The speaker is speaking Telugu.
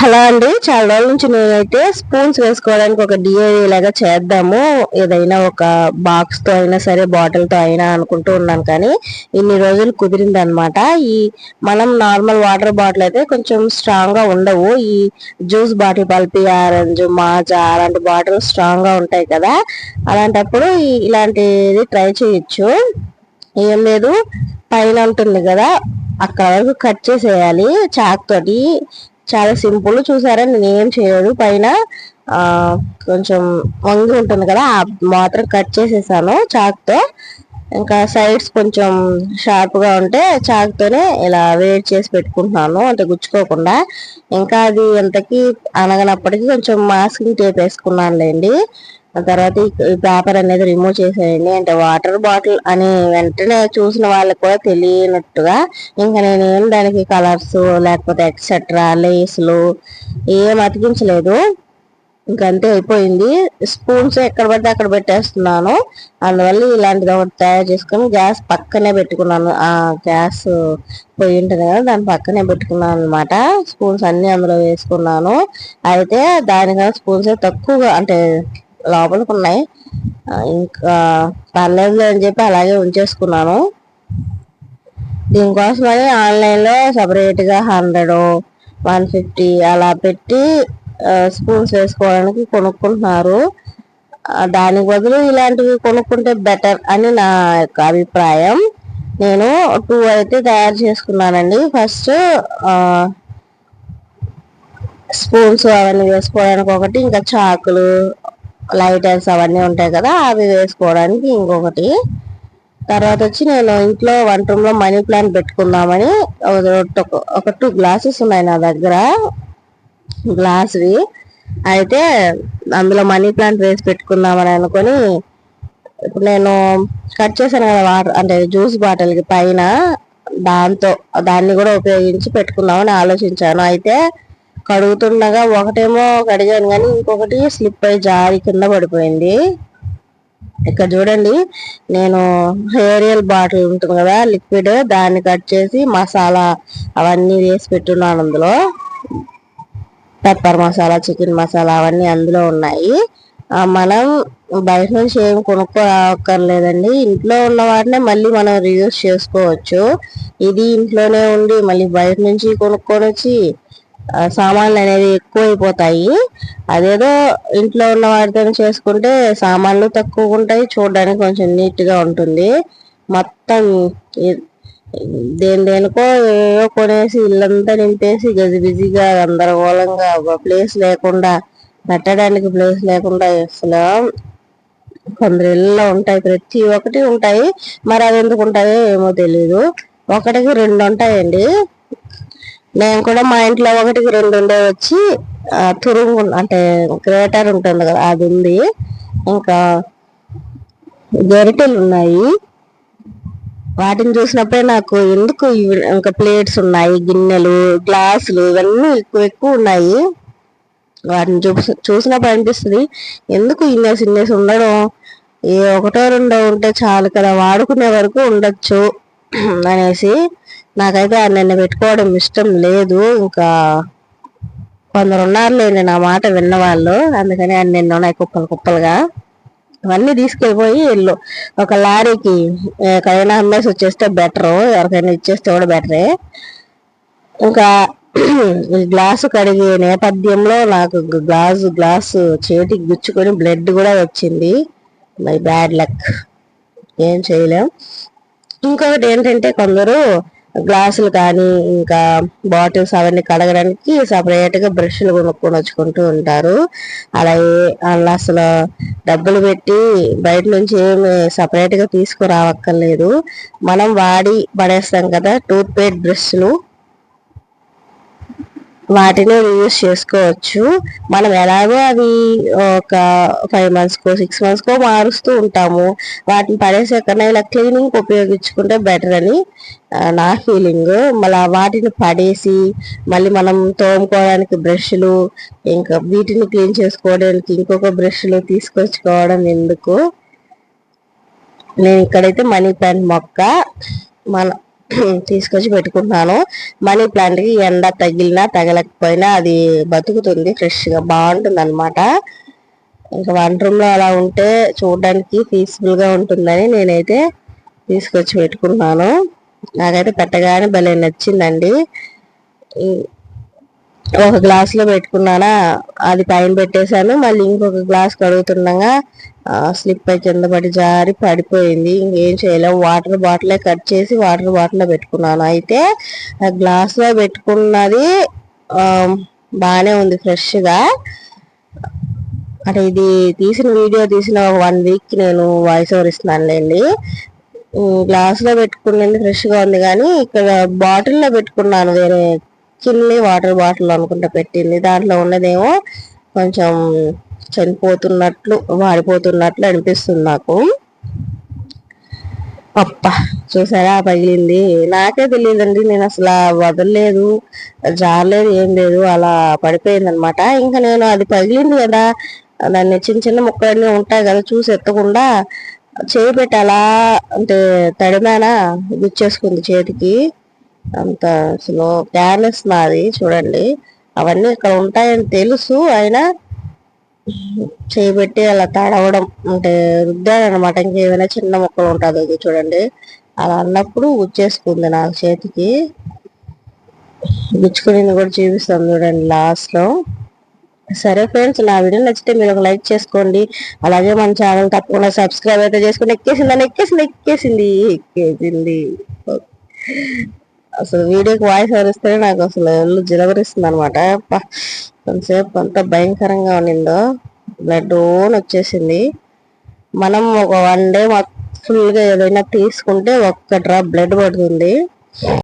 హలో అండి, చాలా రోజుల నుంచి నేనైతే స్పూన్స్ వేసుకోవడానికి ఒక డిఐవై లాగా చేద్దాము, ఏదైనా ఒక బాక్స్ తో అయినా సరే బాటిల్ తో అయినా అనుకుంటూ ఉన్నాను. కానీ ఇన్ని రోజులు కుదిరింది అనమాట. ఈ మనం నార్మల్ వాటర్ బాటిల్ అయితే కొంచెం స్ట్రాంగ్ గా ఉండవు. ఈ juice bottle, Pulpy orange, Maaza అలాంటి బాటిల్ స్ట్రాంగ్ గా ఉంటాయి కదా. అలాంటప్పుడు ఇలాంటిది ట్రై చేయొచ్చు. ఏం లేదు, పైన ఉంటుంది కదా అక్కడ వరకు కట్ చేసేయాలి చాక్ తోటి. చాలా సింపుల్. చూసారా, నేను ఏం చేయదు. పైన ఆ కొంచెం వంగి ఉంటుంది కదా, ఆ మాత్రం కట్ చేసేసాను చాక్ తో. ఇంకా సైడ్స్ కొంచెం షార్ప్ గా ఉంటే చాక్ తోనే ఇలా వేడి చేసి పెట్టుకుంటున్నాను, అంటే గుచ్చుకోకుండా. ఇంకా అది ఎంతకి అనగనప్పటికీ కొంచెం మాస్కింగ్ టేప్ వేసుకున్నానులేండి. ఆ తర్వాత ఈ పేపర్ అనేది రిమూవ్ చేసేయండి. అంటే వాటర్ బాటిల్ అని వెంటనే చూసిన వాళ్ళకి కూడా తెలియనట్టుగా ఇంకా నేనేం దానికి కలర్స్ లేకపోతే ఎక్సెట్రా లేస్లు ఏం అతికించలేదు. ఇంకంతే అయిపోయింది. స్పూన్స్ ఎక్కడ పడితే అక్కడ పెట్టేస్తున్నాను. అందువల్ల ఇలాంటిది ఒకటి తయారు చేసుకుని గ్యాస్ పక్కనే పెట్టుకున్నాను. ఆ గ్యాస్ పొయ్యి ఉంటుంది కదా, దాని పక్కనే పెట్టుకున్నాను అనమాట. స్పూన్స్ అన్ని అందులో వేసుకున్నాను. అయితే దానికన్నా స్పూన్స్ తక్కువగా, అంటే లోపలికి ఉన్నాయి. ఇంకా పర్లేదు అని చెప్పి అలాగే ఉంచేసుకున్నాను. దీనికోసమని ఆన్లైన్లో సపరేట్గా 100, 150 అలా పెట్టి స్పూన్స్ వేసుకోవడానికి కొనుక్కుంటున్నారు. దానికి బదులు ఇలాంటివి కొనుక్కుంటే బెటర్ అని నా యొక్క అభిప్రాయం. నేను 2 అయితే తయారు చేసుకున్నానండి. ఫస్ట్ స్పూన్స్ అవన్నీ వేసుకోవడానికి ఒకటి, ఇంకా చాకులు, లైటర్స్ అవన్నీ ఉంటాయి కదా అవి వేసుకోవడానికి ఇంకొకటి. తర్వాత వచ్చి నేను ఇంట్లో వంట రూమ్ లో మనీ ప్లాంట్ పెట్టుకుందామని ఒక 2 గ్లాసెస్ ఉన్నాయి నా దగ్గర, గ్లాస్వి. అయితే అందులో మనీ ప్లాంట్ వేసి పెట్టుకుందామని అనుకొని, ఇప్పుడు నేను కట్ చేశాను కదా వాటర్, అంటే జ్యూస్ బాటిల్ కి పైన, దాన్ని కూడా ఉపయోగించి పెట్టుకుందామని ఆలోచించాను. అయితే కడుగుతుండగా ఒకటేమో కడిగాను కానీ ఇంకొకటి స్లిప్ అయి జారి కింద పడిపోయింది. ఇక్కడ చూడండి, నేను హేరియల్ బాటిల్ ఉంటుంది కదా లిక్విడ్, దాన్ని కట్ చేసి మసాలా అవన్నీ వేసి పెట్టున్నాను. అందులో పెప్పర్ మసాలా, చికెన్ మసాలా అవన్నీ అందులో ఉన్నాయి. మనం బయట నుంచి ఏం కొనుక్కోక్కర్లేదండి. ఇంట్లో ఉన్న వాటినే మళ్ళీ మనం రీయూజ్ చేసుకోవచ్చు. ఇది ఇంట్లోనే ఉండి మళ్ళీ బయట నుంచి కొనుక్కొని వచ్చి సామాన్లు అనేవి ఎక్కువైపోతాయి. అదేదో ఇంట్లో ఉన్న వాటితో చేసుకుంటే సామాన్లు తక్కువ ఉంటాయి, చూడడానికి కొంచెం నీట్ గా ఉంటుంది. మొత్తం దేనికో ఏవో కొనేసి ఇల్లంతా నింపేసి గజిబిజిగా గందరగోళంగా ప్లేస్ లేకుండా, పెట్టడానికి ప్లేస్ లేకుండా అసలు కొందరు ఇళ్ళలో ఉంటాయి, ప్రతి ఒక్కటి ఉంటాయి. మరి అవి ఎందుకు ఉంటాయో ఏమో తెలీదు. ఒకటికి 2 ఉంటాయండి. నేను కూడా మా ఇంట్లో ఒకటికి 2 ఉండే వచ్చి తురుము, అంటే గ్రేటర్ ఉంటుంది కదా అది ఉంది. ఇంకా గరిటెలు ఉన్నాయి. వాటిని చూసినప్పుడే నాకు ఎందుకు ఇంకా ప్లేట్స్ ఉన్నాయి, గిన్నెలు, గ్లాసులు ఇవన్నీ ఎక్కువ ఉన్నాయి. వాటిని చూసినప్పుడు అనిపిస్తుంది ఎందుకు ఇన్నేసి ఉండడం, ఒకటో రెండో ఉంటే చాలు కదా, వాడుకునే వరకు ఉండొచ్చు అనేసి. నాకైతే అన్నీ పెట్టుకోవడం ఇష్టం లేదు. ఇంకా కొందరు ఉన్నారులేండి నా మాట విన్నవాళ్ళు, అందుకని అన్ని ఉన్నాయి కుప్పలుగా. అవన్నీ తీసుకెళ్ళిపోయి ఒక లారీకి ఎక్కడైనా అమ్మేసి వచ్చేస్తే బెటరు, ఎవరికైనా ఇచ్చేస్తే కూడా బెటరే. ఇంకా గ్లాసు కడిగే నేపథ్యంలో నాకు గ్లాసు చేతికి గుచ్చుకొని బ్లడ్ కూడా వచ్చింది. మై బ్యాడ్ లక్, ఏం చేయలేం. ఇంకొకటి ఏంటంటే, కొందరు గ్లాసులు కానీ ఇంకా బాటిల్స్ అవన్నీ కడగడానికి సపరేట్ గా బ్రష్లు కొనుక్కొని వచ్చుకుంటూ ఉంటారు. అలా అసలు డబ్బులు పెట్టి బయట నుంచి ఏమి సపరేట్ గా తీసుకురావక్కర్లేదు. మనం వాడి పడేస్తాం కదా టూత్ పేస్ట్ బ్రష్లు, వాటిని యూజ్ చేసుకోవచ్చు. మనం ఎలాగో అవి ఒక 5 months కో 6 months కో మారుస్తూ ఉంటాము. వాటిని పడేసే కన్నా ఇలా క్లీనింగ్ ఉపయోగించుకుంటే బెటర్ అని నా ఫీలింగ్. మళ్ళీ వాటిని పడేసి మళ్ళీ మనం తోముకోవడానికి బ్రష్లు, ఇంకా వీటిని క్లీన్ చేసుకోవడానికి ఇంకొక బ్రష్లు తీసుకొచ్చుకోవడం ఎందుకు. నేను ఇక్కడైతే మనీ ప్లాంట్ మొక్క తీసుకొచ్చి పెట్టుకుంటున్నాను. మనీ ప్లాంట్ కి ఎండ తగిలినా తగలకపోయినా అది బతుకుతుంది, ఫ్రెష్ గా బాగుంటుంది అనమాట. ఇంకా వంట రూమ్ లో అలా ఉంటే చూడడానికి పీస్ఫుల్ గా ఉంటుందని నేనైతే తీసుకొచ్చి పెట్టుకుంటున్నాను. నాకైతే పెట్టగానే భలే నచ్చిందండి. ఒక గ్లాస్ లో పెట్టుకున్నానా, అది పైన పెట్టేశాను. మళ్ళీ ఇంకొక గ్లాస్ కడుగుతుండగా స్లిప్ అయి కింద పడి జారి పడిపోయింది. ఇంకేం చేయలేము, వాటర్ బాటిల్ కట్ చేసి వాటర్ బాటిల్ లో పెట్టుకున్నాను. అయితే ఆ గ్లాస్ లో పెట్టుకున్నది బాగానే ఉంది ఫ్రెష్ గా. అంటే ఇది వీడియో తీసిన 1 వీక్ నేను వాయిస్ ఓవర్ ఇస్తున్నానులేండి. గ్లాస్ లో పెట్టుకున్నది ఫ్రెష్ గా ఉంది, కానీ ఇక్కడ బాటిల్లో పెట్టుకున్నాను. వేరే చిన్ని వాటర్ బాటిల్ అనుకుంటా పెట్టింది, దాంట్లో ఉన్నదేమో కొంచెం చనిపోతున్నట్లు వాడిపోతున్నట్లు అనిపిస్తుంది నాకు. పప్ప చూసారా పగిలింది. నాకే తెలియదండి, నేను అసలు వదలలేదు, జారలేదు, ఏం లేదు, అలా పడిపోయింది అనమాట. ఇంకా నేను అది పగిలింది కదా, దాన్ని చిన్న చిన్న ముక్కలన్నీ ఉంటాయి కదా, చూసి ఎత్తకుండా చేయి పెట్టి అలా అంటే తడిమానా గుచ్చేసుకుంది చేతికి. అంత అసలు కేర్లెస్ నాది చూడండి. అవన్నీ ఇక్కడ ఉంటాయని తెలుసు అయినా చేయబెట్టి అలా తడవడం అంటే రుద్దాడనమాట. ఇంకేమైనా చిన్న మొక్కలు ఉంటుంది అది చూడండి, అలా అన్నప్పుడు గుచ్చేసుకుంది నాకు చేతికి. గుచ్చుకునింది కూడా చూపిస్తాను చూడండి లాస్ట్ లో. సరే ఫ్రెండ్స్, నా వీడియో నచ్చితే మీరు ఒక లైక్ చేసుకోండి. అలాగే మన ఛానల్ తప్పకుండా సబ్స్క్రైబ్ అయితే చేసుకుని ఎక్కేసింది. అసలు వీడియోకి వాయిస్ వరిస్తేనే నాకు అసలు ఒళ్ళు జిలవరిస్తుంది అనమాట. కొంతసేపు అంత భయంకరంగా ఉన్నిందో, బ్లడ్ ఓన్ వచ్చేసింది. మనం ఒక 1 డే ఫుల్ గా ఏదైనా తీసుకుంటే 1 డ్రాప్ బ్లడ్ పడుతుంది.